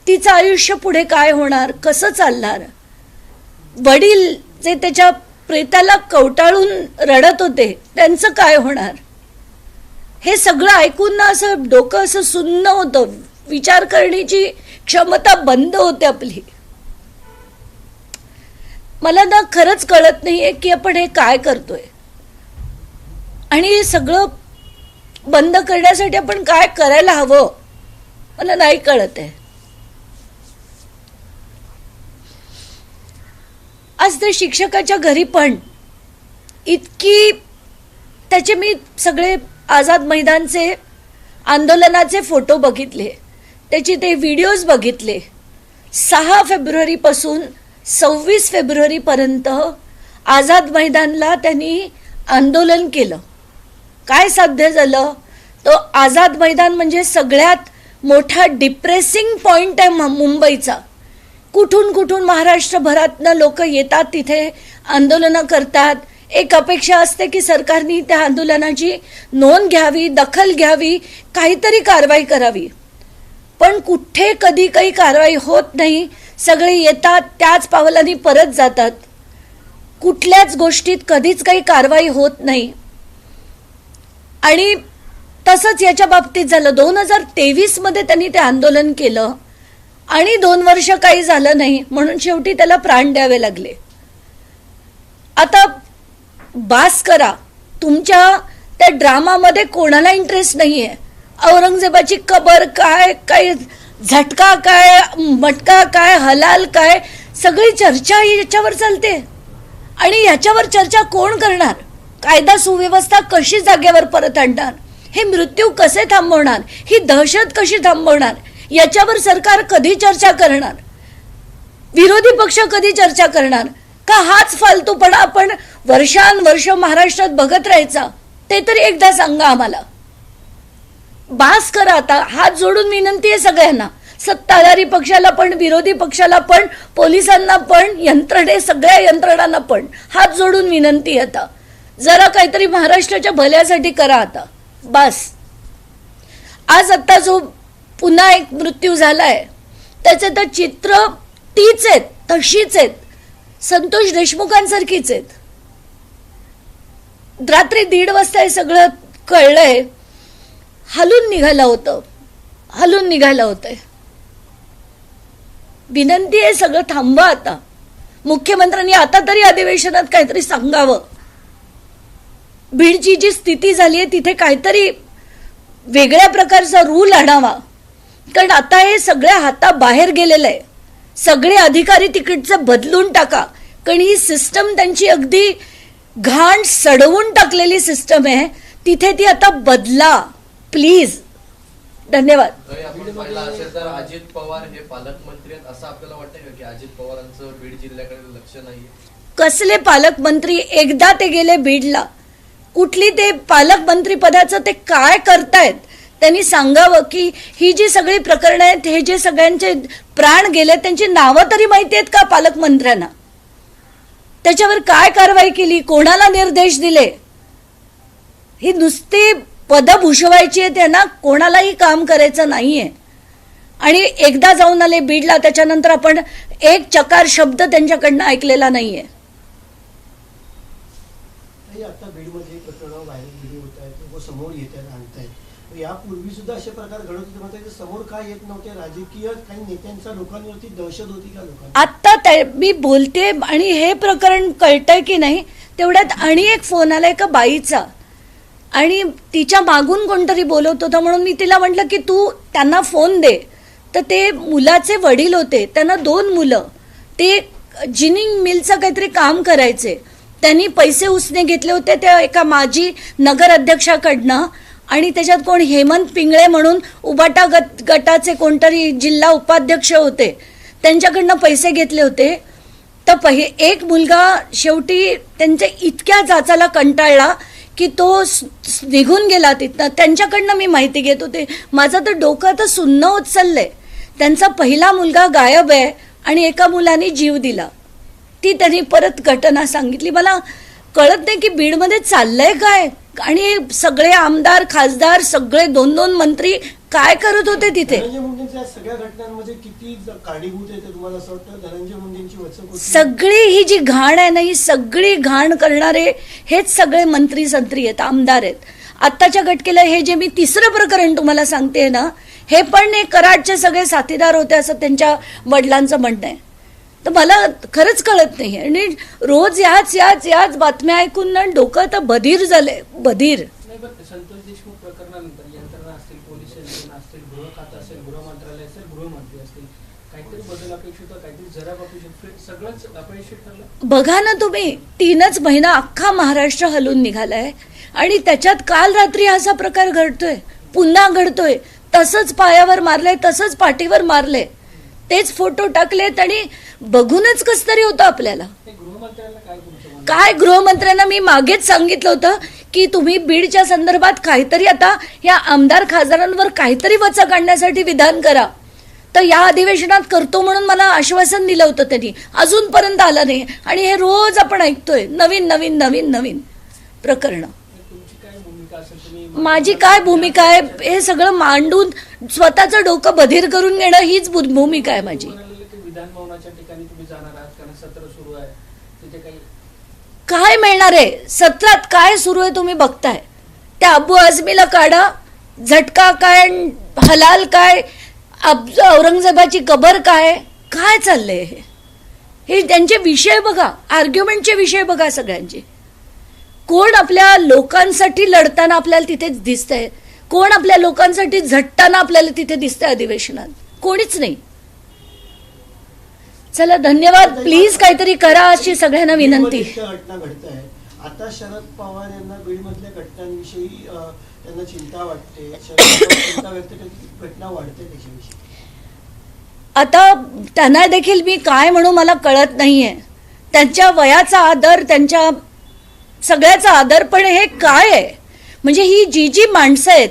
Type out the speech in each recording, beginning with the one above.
तिचं आयुष्य पुढे काय होणार, कसं चालणार. वडील जे त्याच्या प्रेताला कवटाळून रडत होते त्यांचं काय होणार. हे सगळं ऐकून ना असं डोकं असं सुन्न होतं, विचार करण्याची क्षमता बंद होते आपली. मला ना खरंच कळत नाहीये की आपण हे काय करतोय आणि हे सगळं बंद करण्यासाठी आपण काय करायला हवं मला नाही कळत आहे. आज ते शिक्षकाच्या घरी पण इतकी त्याचे मी सगळे आझाद मैदानचे आंदोलनाचे फोटो बघितले, त्याचे ते व्हिडिओज बघितले. 6 फेब्रुवारीपासून 26 फेब्रुवारीपर्यंत आझाद मैदानला त्यांनी आंदोलन केलं. काय साध्य झालं? तो आझाद मैदान म्हणजे सगळ्यात मोठा डिप्रेसिंग पॉइंट आहे मुंबईचा. कुठून कुठून महाराष्ट्रभरातनं लोक येतात, तिथे आंदोलनं करतात. एक अपेक्षा असते की सरकारने त्या आंदोलनाची नोंद घ्यावी, दखल घ्यावी, काहीतरी कारवाई करावी. पण कुठे कधी काही कारवाई होत नाही. सगळे येतात, त्याच पावलांनी परत जातात. कुठल्याच गोष्टीत कधीच काही कारवाई होत नाही. आणि तसंच याच्या बाबतीत झालं. 2023 मध्ये त्यांनी ते आंदोलन केलं आणि 2 वर्ष काही झालं नाही, म्हणून शेवटी त्याला प्राण द्यावे लागले. आता बास करा. तुमच्या त्या ड्रामामध्ये कोणाला इंटरेस्ट नाहीये. औरंगजेबाची कबर काय, काय झटका काय, मटका काय, हलाल काय, सगळी चर्चा याच्यावर चालते. आणि याच्यावर चर्चा कोण करणार? कायदा सुव्यवस्था कशी जागेवर परत आणणार? हे मृत्यू कसे थांबवणार? ही दहशत कशी थांबवणार? याच्यावर सरकार कधी चर्चा करणार? विरोधी पक्ष कधी चर्चा करणार? का हाच फालतूपणा आपण वर्षानुवर्ष महाराष्ट्रात बघत राहायचा? ते तरी एकदा सांगा आम्हाला. बास करा आता. हात जोडून विनंती आहे सगळ्यांना, सत्ताधारी पक्षाला पण, विरोधी पक्षाला पण, पोलिसांना पण, सगळ्या यंत्रणांना पण हात जोडून विनंती आहे आता. जरा काहीतरी महाराष्ट्राच्या भल्यासाठी करा आता. बास. आज आता जो पुन्हा एक मृत्यू झालाय त्याचे तर चित्र तीच आहेत, तशीच आहेत, संतोष देशमुखांसारखीच आहेत. रात्री 1:30 वाजता हे सगळं कळलंय. हलून निघालं होतंय. विनंती आहे सगळं थांबवा आता. मुख्यमंत्र्यांनी आता तरी अधिवेशनात काहीतरी सांगावं. बीडची जी स्थिती झाली आहे तिथे काहीतरी वेगळ्या प्रकारचा रूल आणावा. कारण आता हे सगळ्या हाताबाहेर गेलेलं आहे. सगळे अधिकारी तिकडचे बदलून टाका. कारण ही सिस्टम त्यांची अगदी घाण सडवून टाकलेली सिस्टम आहे. तिथे ती आता बदला प्लीज. धन्यवाद. अजित पवार हे पालकमंत्री आहेत असं आपल्याला वाटतं की अजित पवारांचं बीड जिल्ह्याकडे लक्ष नाही? कसले पालकमंत्री? एकदा ते गेले बीडला. कुठली ते पालकमंत्री पदाचं ते काय करतायत त्यांनी सांगावं. की ही जी सगळी प्रकरणं आहेत, हे जे सगळ्यांचे प्राण गेले, त्यांची नावं तरी माहिती आहेत का पालकमंत्र्यांना? त्याच्यावर काय कारवाई केली, कोणाला निर्देश दिले? ही नुसती पद भूषवायची आहे, त्यांना कोणालाही काम करायचं नाहीये. आणि एकदा जाऊन आले बीडला, त्याच्यानंतर आपण एक चकार शब्द त्यांच्याकडनं ऐकलेला नाहीये. आता बीडमध्ये प्रकरण व्हायरल व्हिडिओ होत आहेत, समोर येत आहेत, आणतायत. यापूर्वी सुद्धा असे प्रकार घडत होते, मात्र समोर काय येत नव्हते? राजकीय काही नेत्यांच्या लोकांवरती दहशत होती का लोकांना? आता मी बोलते आणि हे प्रकरण कळतंय की नाही तेवढ्यात आणि एक फोन आलाय एका बाईचा आणि तिच्या मागून कोणतरी बोलत होता. म्हणून मी तिला म्हटलं की तू त्यांना फोन दे. तर ते मुलाचे वडील होते, त्यांना 2 मुलं, ते जिनिंग मिलचं काहीतरी काम करायचे. त्यांनी पैसे उसने घेतले होते त्या एका माजी नगराध्यक्षाकडनं. आणि त्याच्यात कोण हेमंत पिंगळे म्हणून उबाटा गटाचे कोणतरी जिल्हा उपाध्यक्ष होते, त्यांच्याकडनं पैसे घेतले होते. तर एक मुलगा शेवटी त्यांच्या इतक्या जाचाला कंटाळला की तो निघून गेला तिथनं. त्यांच्याकडनं मी माहिती घेत होते. माझं तर डोकं तर सुन्न होत चाललंय. त्यांचा पहिला मुलगा गायब आहे आणि एका मुलाने जीव दिला. ती त्यांनी परत घटना सांगितली. मला कळत नाही की बीडमध्ये चाललंय काय. आणि सगळे आमदार, खासदार, सगळे 2-2 मंत्री काय करत होते तिथे? धनंजय मुंडेंच्या या सगळ्या घटनांमध्ये किती कारणीभूत आहे ते तुम्हाला असं वाटतं? धनंजय मुंडेंची वचक होती? सगळी ही जी घाण आहे ना, ही सगळी घाण करणारे हेच सगळे मंत्री संत्री आहेत, आमदार आहेत. आत्ताच्या घटकेला हे जे मी तिसरं प्रकरण तुम्हाला सांगते ना, हे पण हे कराडचे सगळे साथीदार होते असं त्यांच्या वडिलांचं म्हणणं आहे. तर मला खरंच कळत नाही. आणि रोज याच बातम्या ऐकून ना डोकं तर बधीर झालंय, बधीर. नाही, पण संतोष देशमुख प्रकरणानंतर यंत्रणा असतील, पोलीस यंत्रणा असतील, गृह खातं असेल, गृह मंत्रालय असेल, गृहमंत्री असतील, काहीतरी बदल अपेक्षित होता, काहीतरी जरा अपेक्षित, सगळंच अपयशी ठरलं. बघा ना तुम्ही, 3च महिना अख्खा महाराष्ट्र हलून निघालाय आणि त्याच्यात काल रात्री असा प्रकार घडतोय, पुन्हा घडतोय. तसंच पायावर मारलंय, तसंच पाठीवर मारलंय, तेच फोटो टाकलेत आणि बघूनच कस तरी होतं आपल्याला. गृहमंत्र्यांना काय तुमचं म्हणणं? काय गृहमंत्र्यांना मी मागेच सांगितलं होतं की तुम्ही बीडच्या संदर्भात काहीतरी आता या आमदार खासदारांवर काहीतरी वचक आणण्यासाठी विधान करा. तर या अधिवेशनात करतो म्हणून मला आश्वासन दिलं होतं त्यांनी, अजूनपर्यंत आलं नाही. आणि हे रोज आपण ऐकतोय नवीन नवीन नवीन नवीन प्रकरणं. तुमची काय भूमिका असेल? तुम्ही माझी काय भूमिका आहे हे सगळं मांडून स्वतःचं डोकं बधीर करून घेणं हीच भूमिका आहे माझी. म्हणाले की विधान भवनाच्या ठिकाणी तुम्ही जाणार आहात, कारण सत्र सुरू आहे, तिथे काही काय मिळणार आहे सत्रात? काय सुरू आहे तुम्ही बघताय. त्या अबू आझमीला काढा, झटका काय, हलाल काय, औरंगजेबाची कबर काय, काय चाललंय हे त्यांचे विषय बघा, आर्ग्युमेंटचे विषय बघा सगळ्यांचे. कोण आपल्या लोकांसाठी लढताना आपल्याला तिथे दिसतंय, कोण आपल्या लोकांसाठी झटताना आपल्याला तिथे दिसतंय अधिवेशनात? कोणीच नाही. चला धन्यवाद, प्लीज काहीतरी करा अशी सगळ्यांना विनंती. घटना घडत आहे आता. शरद पवार यांना बीडमधल्या घटनांविषयी त्यांना चिंता वाटते, शरद पवार चिंता व्यक्त करते, घटना वाढते त्याच्याविषयी. आता त्यांना देखील मी काय म्हणू मला कळत नाहीये. त्यांच्या वयाचा आदर, त्यांच्या सगळ्याचा आदर, पण हे काय आहे? म्हणजे ही जी माणसं आहेत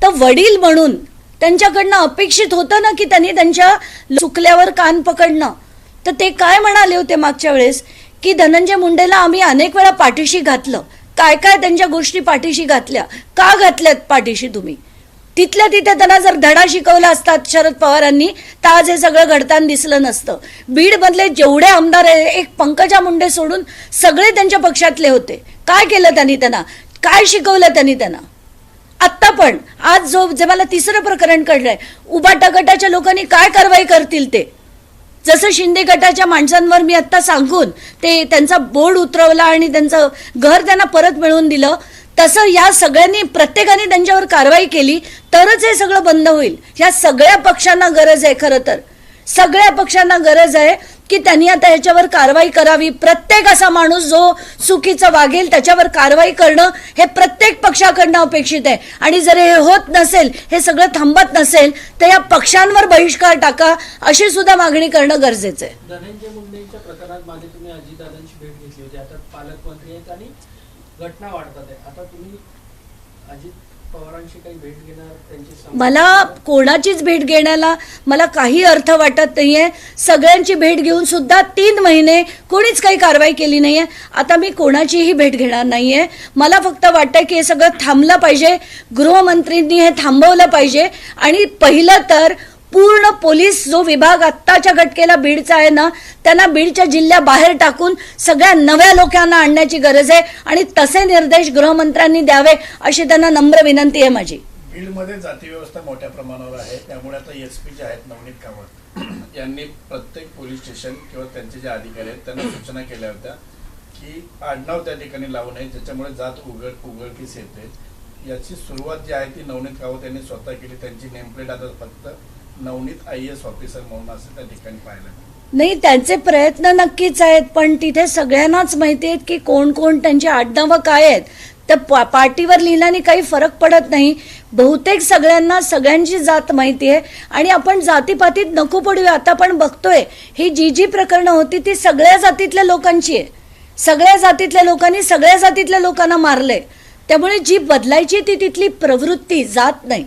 तर वडील म्हणून त्यांच्याकडनं अपेक्षित होतं ना की त्यांनी त्यांच्या चुकल्यावर कान पकडणं. तर ते काय म्हणाले होते मागच्या वेळेस की धनंजय मुंडेला आम्ही अनेक वेळा पाठीशी घातलं. काय काय त्यांच्या गोष्टी पाठीशी घातल्या, का घातल्यात पाठीशी तुम्ही? तिथल्या तिथे त्यांना जर धडा शिकवला असतात शरद पवारांनी तर आज हे सगळं घडताना दिसलं नसतं. बीडमधले जेवढे आमदार आहे, एक पंकजा मुंडे सोडून सगळे त्यांच्या पक्षातले होते. काय केलं त्यांनी त्यांना? काय शिकवलं त्यांनी त्यांना? आत्ता पण आज जे मला तिसरं प्रकरण कळलंय, उबाटा गटाच्या लोकांनी काय कारवाई करतील ते. जसं शिंदे गटाच्या माणसांवर मी आत्ता सांगून ते त्यांचा बोर्ड उतरवला आणि त्यांचं घर त्यांना परत मिळवून दिलं, तसं या सगळ्यांनी प्रत्येकाने त्यांच्यावर कारवाई केली तरच हे सगळं बंद होईल. या सगळ्या पक्षांना गरज आहे, खरं तर सगळ्या पक्षांना गरज आहे की त्यांनी आता याच्यावर कारवाई करावी. प्रत्येक असा माणूस जो चुकीचं वागेल त्याच्यावर कारवाई करणं हे प्रत्येक पक्षाकडनं अपेक्षित आहे. आणि जर हे होत नसेल, हे सगळं थांबत नसेल तर या पक्षांवर बहिष्कार टाका अशी सुद्धा मागणी करणं गरजेचं आहे. धनंजय मुंडेंच्या प्रकरणात मागे तुम्ही अजितदादांची भेट घेतली होती, आता पालकमंत्री आहेत आणि घटना वाढतात आहे. आता तुम्ही अजित पवारांशी काही भेट घेणार? त्यांची मला कोणाचीच भेट घेण्याला मला काही अर्थ वाटत नाहीये. सगळ्यांची भेट घेऊन सुद्धा 3 महिने कोणीच काही कारवाई केली नाहीये. आता मी कोणाचीही भेट घेणार नाहीये. मला फक्त वाटतंय की हे सगळं थांबलं पाहिजे, गृहमंत्रींनी हे थांबवलं पाहिजे. आणि पहिलं तर पूर्ण पोलीस जो विभाग आत्ताच्या घटकेला बीडचा आहे ना, त्यांना बीडच्या जिल्ह्याबाहेर टाकून सगळ्या नव्या लोकांना आणण्याची गरज आहे. आणि तसे निर्देश गृहमंत्र्यांनी द्यावे अशी त्यांना नम्र विनंती आहे माझी. बीडमध्ये जाती व्यवस्था मोठ्या प्रमाणावर आहे, त्यामुळे आता एसपी जे आहेत नवनीत कामत यांनी प्रत्येक पोलीस स्टेशन किंवा त्यांचे जे अधिकारी आहेत त्यांना सूचना केल्या होत्या की आडनाव त्या ठिकाणी लावू नये, ज्याच्यामुळे जात उघडकीस येते. याची सुरुवात जी आहे ती नवनीत कामत यांनी स्वतः केली. त्यांची नेमप्लेट आता फक्त नवनीत IAS ऑफिसर म्हणून असं त्या ठिकाणी पाहिलं नाही. त्यांचे प्रयत्न नक्कीच आहेत, पण तिथे सगळ्यांनाच माहिती आहेत की कोण कोण त्यांची आडनावं काय आहेत. तर पाटीवर लिहिल्याने काही फरक पडत नाही. बहुतेक सगळ्यांना सगळ्यांची जात माहिती आहे आणि आपण जातीपातीत नको पडूया. आता आपण बघतोय ही जी प्रकरणं होती ती सगळ्या जातीतल्या लोकांची आहे. सगळ्या जातीतल्या लोकांनी सगळ्या जातीतल्या लोकांना मारलंय. त्यामुळे जी बदलायची ती तिथली प्रवृत्ती, जात नाही.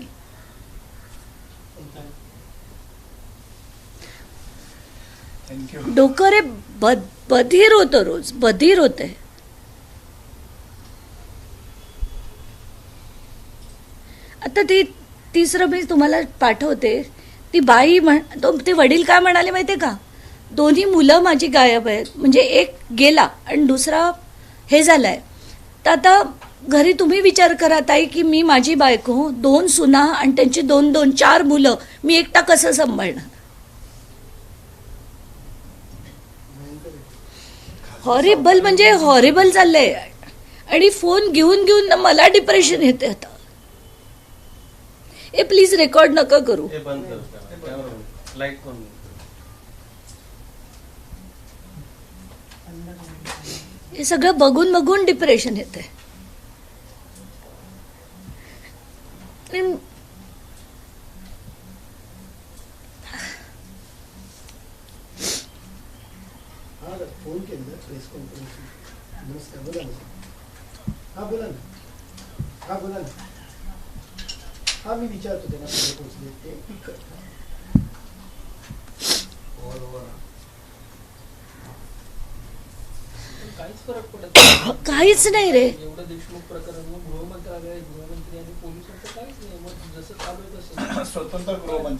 डोकं रे बधीर होतं, रोज बधीर होते. आता ती तिसरं मी तुम्हाला पाठवते. ती बाई ते वडील काय म्हणाले माहिती आहे का, दोन्ही मुलं माझी गायब आहेत, म्हणजे एक गेला आणि दुसरा हे झालाय. तर आता घरी तुम्ही विचार करा ताई की मी माझी बायको, 2 सुना आणि त्यांची 2-2 4 मुलं मी एकटा कसं सांभाळणार. हॉरिबल म्हणजे हॉरिबल चाललंय. आणि फोन घेऊन घेऊन ना मला डिप्रेशन येते आता. ए प्लीज रेकॉर्ड नका करू. हे बंद कर, लाईट बंद. हे सगळं बघून बघून डिप्रेशन येते. हा फोन केला प्रेस कॉन्फरन्स. नमस्कार, बोला ना. हा बोला ना. हा बोला ना. हा मी विचारतो त्यांना कुठे पोहोचले ते पिक करतो. काहीच फरक पडत नाही. काहीच नाही रे. एवढं देशमुख प्रकरण मग गृहमंत्रालय, गृहमंत्री आणि पोलिसांचं काहीच नाही. मग जसं चालू आहे तसं स्वतंत्र गृहमंत्री